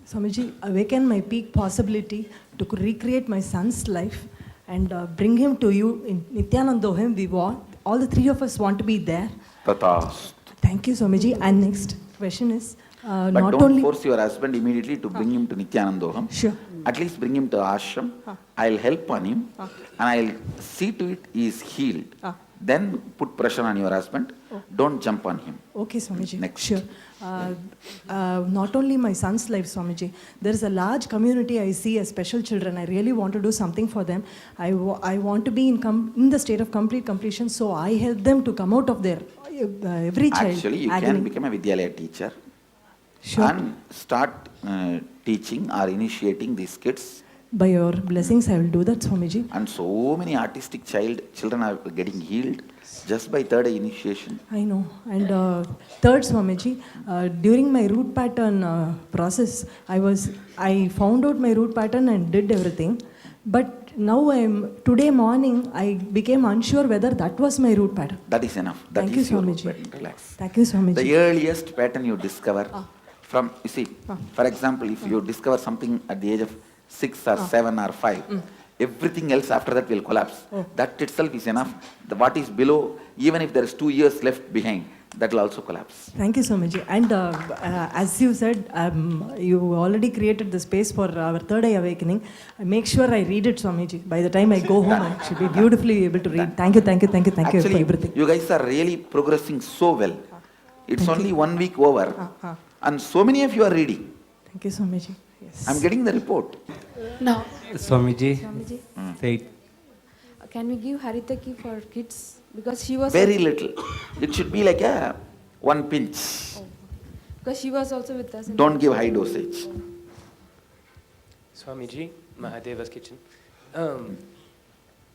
Swamiji, awaken my peak possibility to recreate my son's life and bring him to you in Nityanandoham. We want, all the three of us want to be there. Tathast. Thank you, Swamiji. And next question is, But not don't only... force your husband immediately to bring him to Nityanandoham. Sure. At least bring him to ashram. I'll help on him and I'll see to it he is healed. Then put pressure on your husband. Don't jump on him. Okay, Swamiji. Next. Sure. Not only my son's life, Swamiji, there is a large community I see as special children. I really want to do something for them. I want to be in the state of complete completion, so I help them to come out of their every child. Actually, you agony. can become a Vidyalaya teacher. Sure. And start teaching or initiating these kids. By your blessings, I will do that, Swamiji. And so many artistic children are getting healed just by third eye initiation. I know. And third, Swamiji, during my root pattern process, I found out my root pattern and did everything. But now today morning, I became unsure whether that was my root pattern. That is enough. That Thank is you, your root Swamiji. pattern. Relax. Thank you, Swamiji. The earliest pattern you discover from, you see, for example, if you discover something at the age of 6 or 7 or 5, everything else after that will collapse. That itself is enough. What is below, even if there is 2 years left behind, that will also collapse. Thank you, Swamiji. And as you said, you already created the space for our third eye awakening. I make sure I read it, Swamiji. By the time I go home, I should be beautifully able to read. Thank you for Actually, everything. you guys are really progressing so well. It's only 1 week over, and so many of you are reading. Thank you, Swamiji. Yes. I'm getting the report. No. Swamiji, say it. Can we give Haritaki for kids? Because she was... Very little. It should be like a 1 pinch. Because she was also with us. Don't give high dosage. Swamiji, Mahadeva's kitchen.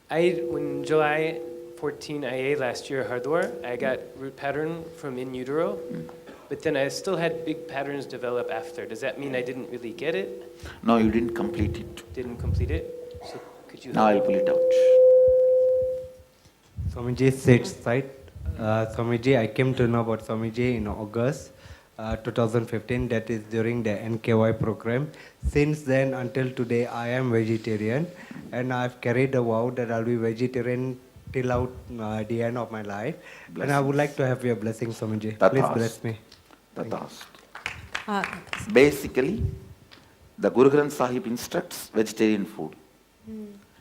When July 14 IA last year, Hardwar, I got root pattern from in utero, but then I still had big patterns develop after. Does that mean I didn't really get it? No, you didn't complete it. Didn't complete it? So could you... Now I'll pull it out. Swamiji, sit side. Swamiji, I came to know about Swamiji in August 2015. That is during the NKY program. Since then until today, I am vegetarian, and I've carried a vow that I'll be vegetarian till out the end of my life. And I would like to have your blessing, Swamiji. Please bless me. Tathast. Basically, the Guru Granth Sahib instructs vegetarian food.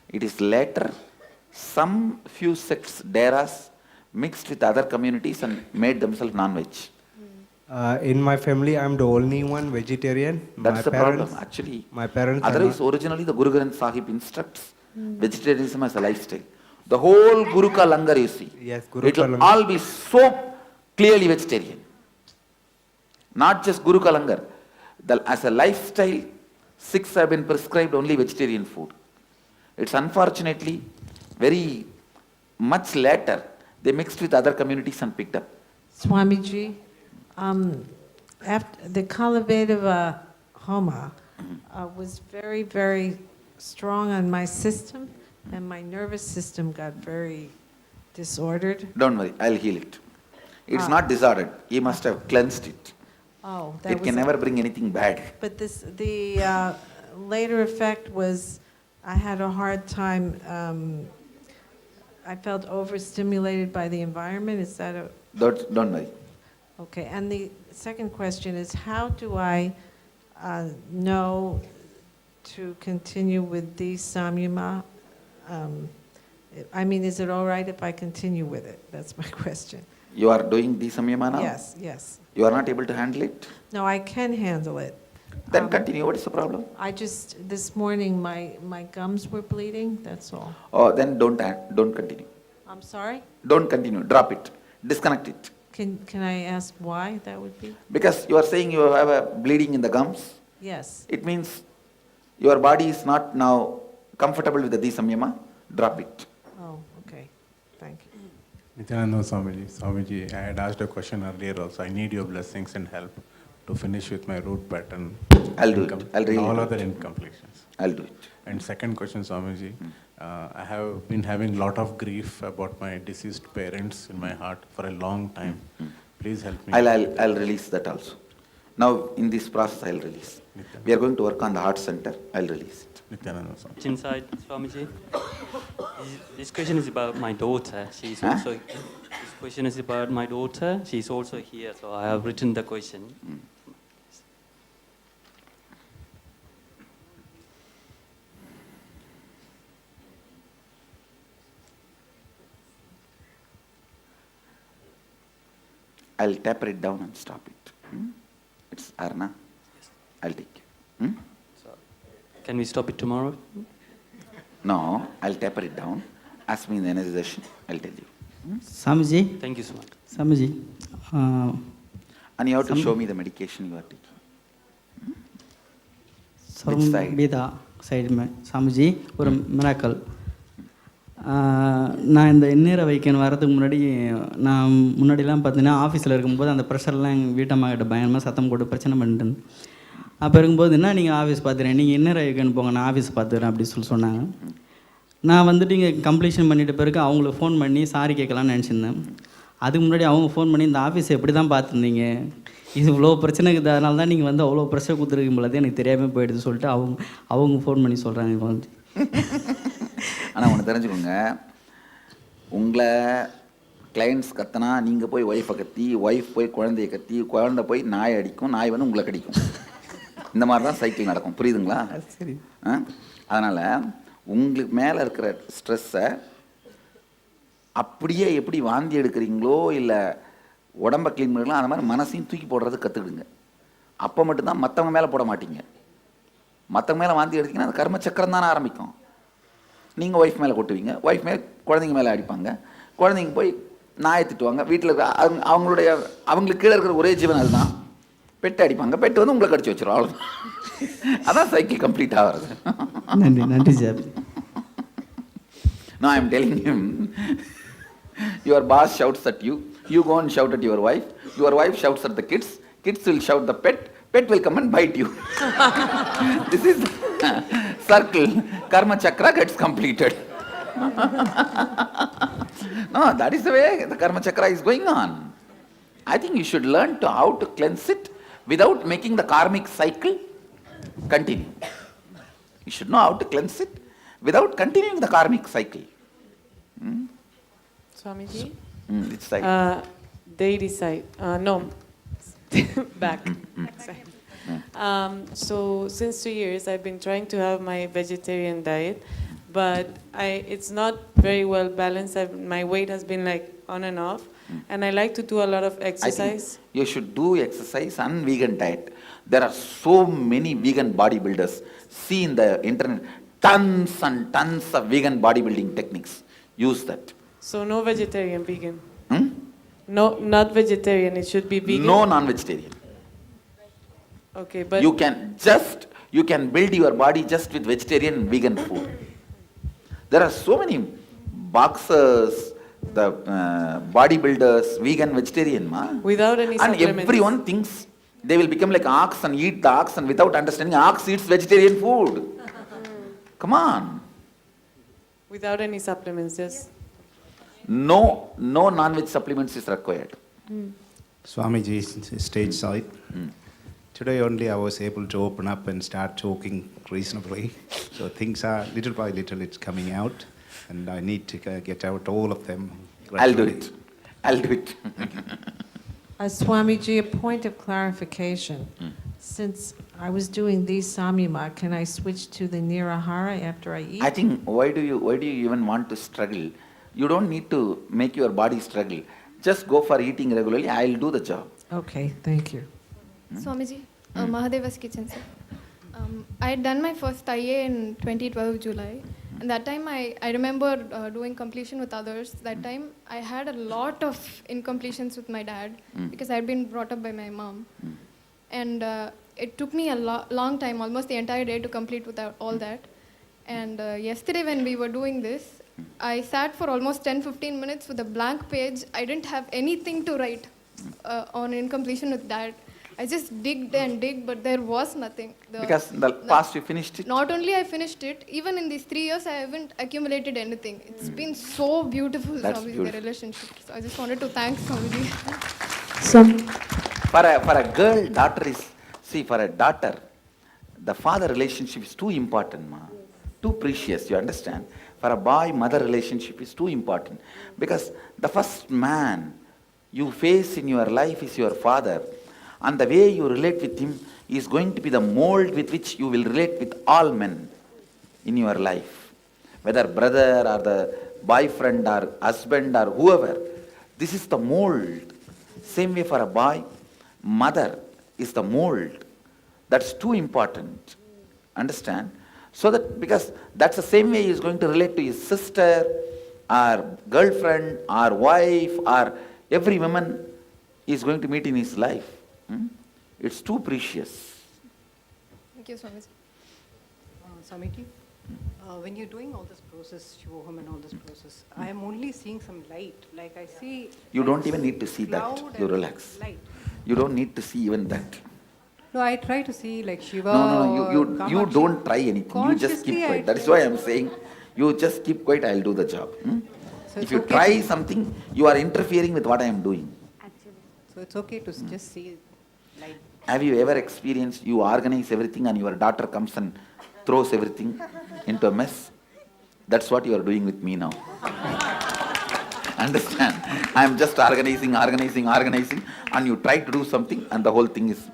It is later some few sects, Deras, mixed with other communities and made themselves non-veg. In my family, I'm the only one vegetarian. That's the problem, actually. My parents. Otherwise, originally the Guru Granth Sahib instructs vegetarianism as a lifestyle. The whole Guru Ka Langar you see, Yes, Guru it Ka will Langar. all be so clearly vegetarian. Not just Guru Ka Langar. As a lifestyle, Sikhs have been prescribed only vegetarian food. It's unfortunately very much later they mixed with other communities and picked up. Swamiji, after the Kalaveda Homa was very, very strong on my system, and my nervous system got very disordered. Don't worry, I'll heal it. It's not disordered. He must have cleansed it. Oh, that It was can never bring anything bad. But the later effect was I had a hard time. I felt overstimulated by the environment. Is that a... Don't worry. Okay, and the second question is, how do I know to continue with the Samyama? I mean, is it all right if I continue with it? That's my question. You are doing the samyama now? Yes, yes. You are not able to handle it? No, I can handle it. Then continue. What is the problem? This morning, my gums were bleeding, that's all. Oh, then don't continue. I'm sorry? Don't continue. Drop it. Disconnect it. Can I ask why that would be? Because you are saying you have a bleeding in the gums. Yes. It means your body is not now comfortable with the samyama. Drop it. Oh, okay. Thank you. Nityananda Swamiji, I had asked a question earlier also. I need your blessings and help to finish with my root pattern. I'll do it. I'll really all do other it. incompletions. I'll do it. And second question, Swamiji, I have been having a lot of grief about my deceased parents in my heart for a long time. Please help me. I'll release that also. Now, in this process, I'll release. We are going to work on the heart center. I'll release it. Nityananda Swami. Inside, Swamiji. This question is about my daughter. She's Huh? also. This question is about my daughter. She's also here, so I have written the question. I'll taper it down and stop it. It's Arna. I'll take it. So, can we stop it tomorrow? No, I'll taper it down. Ask me in the energy session. I'll tell you. Swamiji, Thank you so much. Swamiji, And you have to Some- show me the medication you are taking. side? பீதா side Swamiji ஒரு miracle நான் இந்த எண்ணீரை வைக்கணும் வரதுக்கு முன்னாடி நான் முன்னாடிலாம் பார்த்தீங்கன்னா ஆஃபீஸில் இருக்கும்போது அந்த ப்ரெஷர்லாம் எங்கள் வீட்டம்மா கிட்ட பயங்கரமாக சத்தம் போட்டு பிரச்சனை பண்ணிட்டு இருந்தேன். அப்போ இருக்கும்போது என்ன நீங்கள் ஆஃபீஸ் பார்த்துறேன், நீங்கள் எண்ணீரை வைக்கணும் போங்க, நான் ஆஃபீஸ் பார்த்துக்கிறேன் அப்படி சொன்னாங்க. நான் வந்துட்டு இங்கே கம்ப்ளீஷன் பண்ணிட்ட பிறகு அவங்களுக்கு ஃபோன் பண்ணி சாரி கேட்கலான்னு நினச்சிருந்தேன். அதுக்கு முன்னாடி அவங்க ஃபோன் பண்ணி இந்த ஆஃபீஸை எப்படி தான் பார்த்துருந்தீங்க, இது இவ்வளோ பிரச்சனை இருக்குது, அதனால தான் நீங்கள் வந்து அவ்வளோ ப்ரெஷர் கொடுத்துருக்கும் பொழுது எனக்கு தெரியாமல் போயிடுது சொல்லிட்டு அவங்க ஃபோன் பண்ணி சொல்கிறாங்க இப்போ வந்து. ஆனால் ஒன்று தெரிஞ்சுக்கோங்க, உங்களை கிளைண்ட்ஸ் கத்தினா நீங்கள் போய் ஒய்ஃபை கத்தி, ஒய்ஃப் போய் குழந்தைய கத்தி, குழந்தை போய் நாய் அடிக்கும், நாய் வந்து உங்களை கடிக்கும். இந்த மாதிரி தான் சைக்கிள் நடக்கும். புரியுதுங்களா? சரி. அதனால் உங்களுக்கு மேலே இருக்கிற ஸ்ட்ரெஸ்ஸை அப்படியே எப்படி வாந்தி எடுக்கிறீங்களோ இல்லை உடம்பை க்ளீன் பண்ணிக்கலாம், அந்த மாதிரி மனசையும் தூக்கி போடுறது கற்றுக்கிடுங்க. அப்போ மட்டும்தான் மற்றவங்க மேலே போட மாட்டீங்க. மற்றவங்க மேலே வாந்தி எடுத்தீங்கன்னா அது கர்ம சக்கரம் தானே ஆரம்பிக்கும். நீங்கள் ஒய்ஃப் மேலே கொட்டுவீங்க, ஒய்ஃப் மேலே குழந்தைங்க மேலே அடிப்பாங்க, குழந்தைங்க போய் நாயை திட்டுவாங்க, வீட்டில் இருக்கிற அவங்களுடைய அவங்களுக்கு கீழே இருக்கிற ஒரே ஜீவன் அதுதான், பெட்டு அடிப்பாங்க, பெட்டு வந்து உங்களை கடிச்சு வச்சிடும். அவ்வளோதான். அதான் சைக்கிள் கம்ப்ளீட் ஆகிறது. நன்றி நன்றி sir. No, I am telling him, your boss shouts at you, you go and shout at your wife shouts at the kids will shout the pet will come and bite you. This is circle, karma chakra gets completed. No, that is the way the karma chakra is going on. I think you should learn how to cleanse it without making the karmic cycle continue. You should know how to cleanse it without continuing the karmic cycle. Swamiji? Which side? Deity side. No, back side. So since 2 years, I've been trying to have my vegetarian diet, but it's not very well balanced. My weight has been like on and off, and I like to do a lot of I exercise. think you should do exercise and vegan diet. There are so many vegan bodybuilders. See in the internet, tons and tons of vegan bodybuilding techniques. Use that. So no vegetarian, vegan. Hmm? No, not vegetarian. It should be vegan. No non-vegetarian. Okay, but You can build your body just with vegetarian and vegan food. There are so many boxers, the bodybuilders, vegan, vegetarian, ma. without any And supplements. everyone thinks they will become like ox and eat the ox, and without understanding, ox eats vegetarian food. Come on. Without any supplements, just. No non-veg supplements is required. Swamiji, stage side. Today only I was able to open up and start talking reasonably. So things are little by little it's coming out, and I need to get out all of them. I'll do gradually. it. Swamiji, a point of clarification. Since I was doing these samyama, can I switch to the nirahara after I eat? I think why do you even want to struggle? You don't need to make your body struggle. Just go for eating regularly. I'll do the job. Okay, thank you. Swamiji, Mahadeva's kitchen, sir. I had done my first IA in 2012 July, and that time I remember doing completion with others. That time I had a lot of incompletions with my dad because I had been brought up by my mom, and it took me a long time, almost the entire day, to complete without all that. And yesterday when we were doing this, I sat for almost 10-15 minutes with a blank page. I didn't have anything to write on incompletion with dad. I just digged and digged, but there was nothing. Because in the past you finished it. Not only I finished it, even in these 3 years I haven't accumulated anything. It's been so beautiful, That's Swamiji, the beautiful. relationship. So I just wanted to thank Swamiji. For a girl, daughter is, see, for a daughter, the father relationship is too important, ma. Too precious, you understand? For a boy, mother relationship is too important. Because the first man you face in your life is your father. And the way you relate with him is going to be the mold with which you will relate with all men in your life. Whether brother or the boyfriend or husband or whoever. This is the mold. Same way for a boy, mother is the mold. That's too important. Understand? So that, because that's the same way he is going to relate to his sister or girlfriend or wife or every woman he is going to meet in his life. It's too precious. Thank you, Swamiji. Swamiji, when you're doing all this process, Shivoham and all this process, I am only seeing some light. Like I see. You don't even need to see that. cloud You and relax. light. You don't need to see even that. No, I try to see like Shiva. No, or you Kamaksha. don't try anything. You just keep Consciously, quiet. I That is try. why I'm saying, you just keep quiet, I'll do the job. So If it's you okay try to- something, you are interfering with what I am doing. So it's okay to just see light. Have you ever experienced you organize everything and your daughter comes and throws everything into a mess? That's what you are doing with me now. Understand? I am just organizing, and you try to do something and the whole thing is,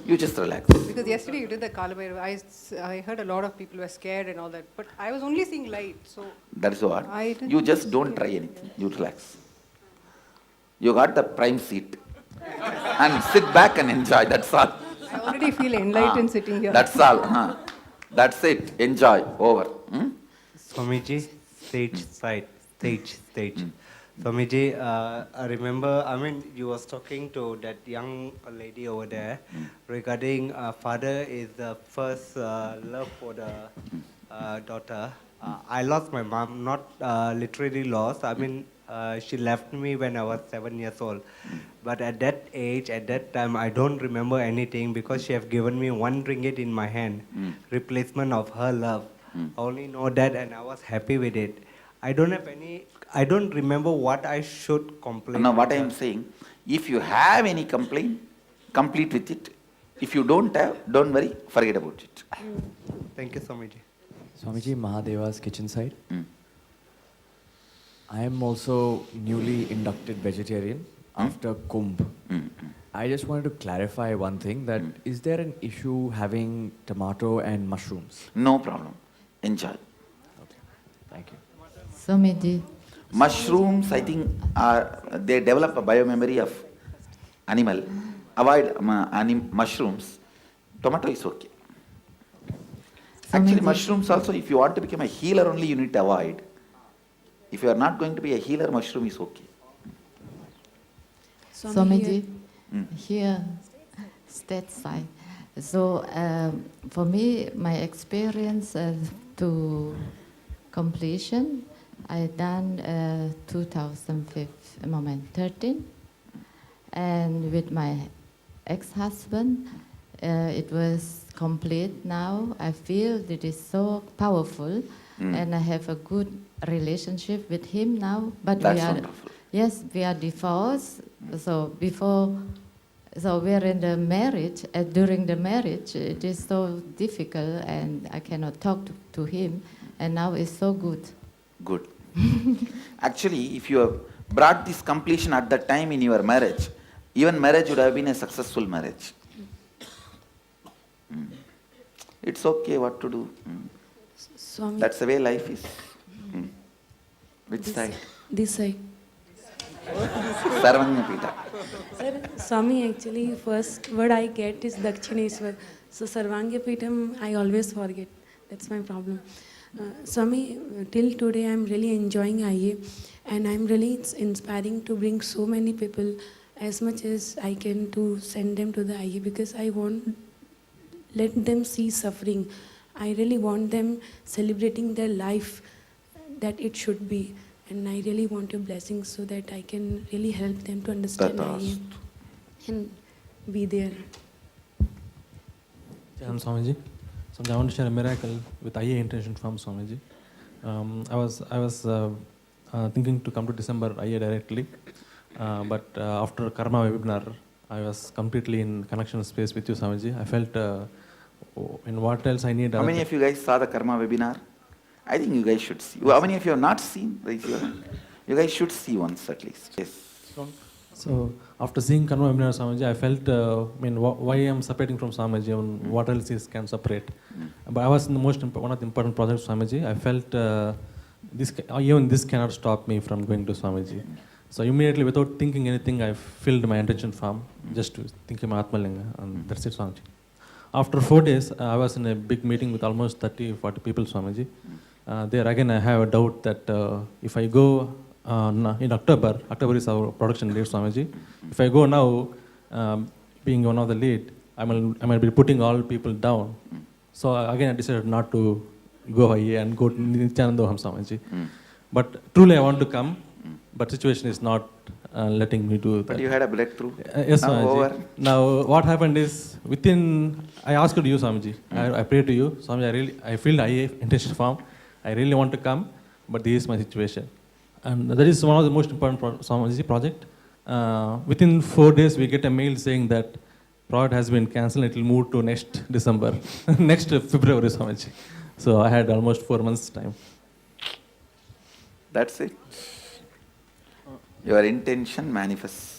you just relax. Because yesterday you did the Kalabhairav. I heard a lot of people were scared and all that, but I was only seeing light. So That is what. I didn't You just don't try anything. You relax. You got the prime seat. And sit back and enjoy. That's all. I already feel enlightened sitting here. That's all. That's it. Enjoy. Over. Swamiji, stage. Swamiji, I remember, you was talking to that young lady over there regarding father is the first love for the daughter. I lost my mom, not literally lost. She left me when I was 7 years old. But at that age, at that time, I don't remember anything because she have given me 1 ringgit in my hand, replacement of her love. I only know that and I was happy with it. I don't remember what I should complain. Now what I am saying, if you have any complaint, complete with it. If you don't have, don't worry, forget about it. Thank you, Swamiji. Swamiji, Mahadeva's kitchen side. I am also newly inducted vegetarian after Kumbh. I just wanted to clarify one thing, that is there an issue having tomato and mushrooms? No problem. Enjoy. Okay. Thank you. Swamiji. Mushrooms, I think, they develop a biomemory of animal. Avoid mushrooms. Tomato is okay. Actually, mushrooms also, if you want to become a healer only, you need to avoid. If you are not going to be a healer, mushroom is okay. Swamiji, here, state side. So for me, my experience to completion, I done 2013, and with my ex-husband, it was complete now. I feel it is so powerful, and I have a good relationship with him now. But That's we are, wonderful. yes, we are divorced. So we are in the marriage. During the marriage, it is so difficult, and I cannot talk to him. And now it's so good. Good. Actually, if you have brought this completion at that time in your marriage, even marriage would have been a successful marriage. It's okay what to do. Swami, That's the way life is. Which side? this side. Sarvanya Pita. Sir, Swami, actually, first word I get is Dakshineshwar. So Sarvanya Pitam, I always forget. That's my problem. Swami, till today I'm really enjoying IA, and I'm really inspiring to bring so many people as much as I can to send them to the IA, because I won't let them see suffering. I really want them celebrating their life that it should be. And I really want your blessings so that I can really help them to understand IA and be there. Jai Swamiji. So I want to share a miracle with IA intention from Swamiji. I was thinking to come to December IA directly, but after Karma webinar, I was completely in connection space with you, Swamiji. I felt, in what else I need. How many of you guys saw the Karma webinar? I think you guys should see. How many of you have not seen? Raise your hand. You guys should see once at least. Yes. So after seeing Karma webinar, Swamiji, I felt, why I'm separating from Swamiji and what else is can separate. But I was in the one of the important projects, Swamiji. I felt even this cannot stop me from going to Swamiji. So immediately, without thinking anything, I filled my intention form just to think of my Atmalinga, and that's it, Swamiji. After 4 days, I was in a big meeting with almost 30-40 people, Swamiji. There again, I have a doubt that if I go in October is our production date, Swamiji. If I go now, being one of the lead, I might be putting all people down. So again, I decided not to go high and go to Nityanandoham, Swamiji. But truly, I want to come, but situation is not letting me do that. But you had a breakthrough. Yes, now Swamiji. over. Now, what happened is, I asked you, Swamiji. I prayed to you, Swamiji, I filled IA intention form. I really want to come, but this is my situation. And that is one of the most important Swamiji project. Within 4 days, we get a mail saying that project has been cancelled. It will move to next December, next February, Swamiji. So I had almost 4 months time. That's it. Your intention manifests.